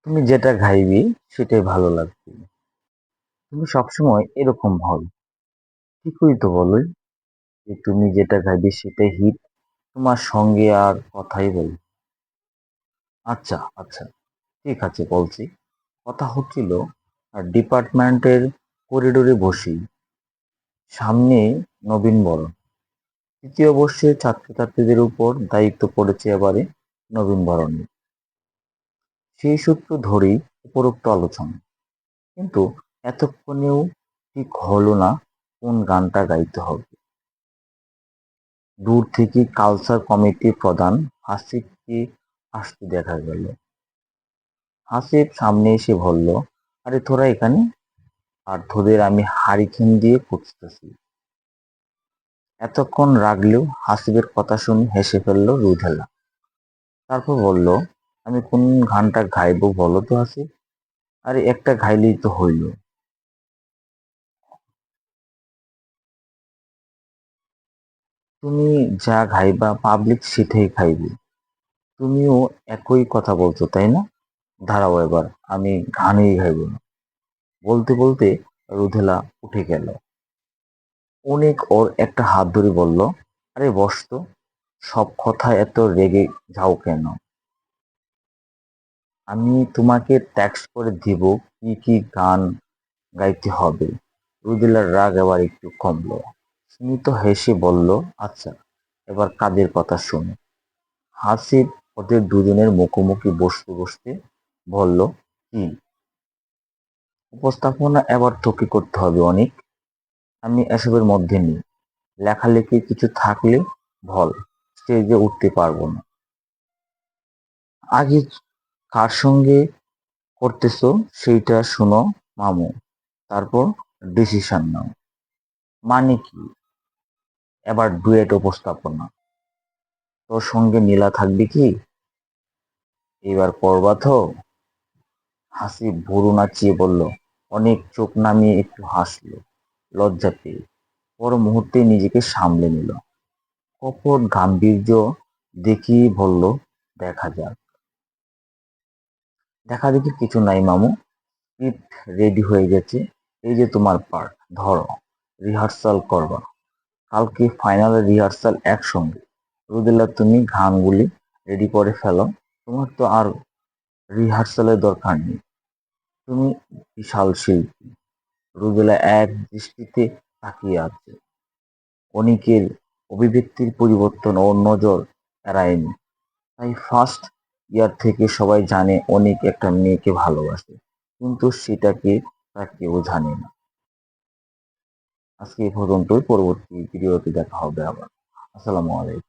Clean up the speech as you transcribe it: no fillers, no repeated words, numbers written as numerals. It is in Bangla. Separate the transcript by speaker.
Speaker 1: তুমি যেটা খাইবি সেটাই ভালো লাগবে। তুমি সবসময় এরকম হও। ঠিকই তো বলোই যে তুমি যেটা খাইবে সেটাই হিট। তোমার সঙ্গে আর কথাই বল। আচ্ছা আচ্ছা, ঠিক আছে বলছি। কথা হচ্ছিল ডিপার্টমেন্টের করিডোরে বসি, সামনে নবীনবরণ। তৃতীয় বর্ষের ছাত্রছাত্রীদের উপর দায়িত্ব পড়েছে এবারে নবীনবরণের। সেই সূত্র ধরেই উপরোক্ত আলোচনা। কিন্তু এতক্ষণেও ঠিক হলো না কোন গানটা গাইতে হবে। দূর থেকে কালচার কমিটির প্রধান হাসিবকে আসতে দেখা গেল। হাসিব সামনে এসে বলল, আরে তোরা এখানে? আর তোদের আমি হারিকেন দিয়ে খুঁজতেছি। এতক্ষণ রাগলেও হাসিবের কথা শুনে হেসে ফেলল রুধেলা। তারপর বলল, আমি কোন গানটা গাইবো বলো তো হাসিব? আরে একটা গাইলেই তো হইল। তুমি যা গাইবা পাবলিক সেটাই খাইবে। তুমিও একই কথা বলছো তাই না? দাঁড়াও এবার আমি গানই গাইব না। বলতে বলতে রুধেলা উঠে গেল। অনেক ওর একটা হাত ধরে বলল, আরে বস তো, সব কথায় এত রেগে যাও কেন? আমি তোমাকে টেক্সট করে দিব কি কি গান গাইতে হবে। রুদেলার রাগ এবার একটু কমলো। স্মিত হেসে বলল, আচ্ছা এবার কাজের কথা শুনো। হাসিব ওদের দুজনের মুখোমুখি বসতে বসতে বলল, কি? উপস্থাপনা এবার তোকে করতে হবে অনেক। আমি এসবের মধ্যে নেই। লেখালেখি কিছু থাকলে বল, স্টেজে উঠতে পারবো না। আগে কার সঙ্গে করতেছো সেইটা শুনো মামু, তারপর ডিসিশন নাও। মানে কি? এবার ডুয়েট উপস্থাপনা। তোর সঙ্গে নীলা থাকবে কি? এবার করবা তো? হাসিব ভুরু নাচিয়ে বলল। অনেক চোখ নামিয়ে একটু হাসল লজ্জা পেয়ে। পর মুহূর্তে নিজেকে সামলে নিল। কপট গাম্ভীর্য দেখিয়ে বলল, দেখা যাক। দেখা দেখি কিছু নাই মামু। স্ক্রিপ্ট রেডি হয়ে গেছে। এই যে তোমার পার্ট, ধরো। রিহার্সাল করবা। কালকে ফাইনাল রিহার্সাল একসঙ্গে। রুদেলা তুমি গানগুলি রেডি করে ফেলো। তোমার তো আর রিহার্সালের দরকার নেই। তুমি বিশাল শিল্পী। রুদেলা এক দৃষ্টিতে তাকিয়ে আছে। অনিকের অভিব্যক্তির পরিবর্তন ওর নজর এড়ায়নি। তাই ফার্স্ট ইয়ার থেকে সবাই জানে অনিক একটা মেয়েকে ভালোবাসে, কিন্তু সেটাকে তা কেউ জানে না। আজকে এই পর্যন্তই, পরবর্তী ভিডিওতে দেখা হবে আবার। আসসালামু আলাইকুম।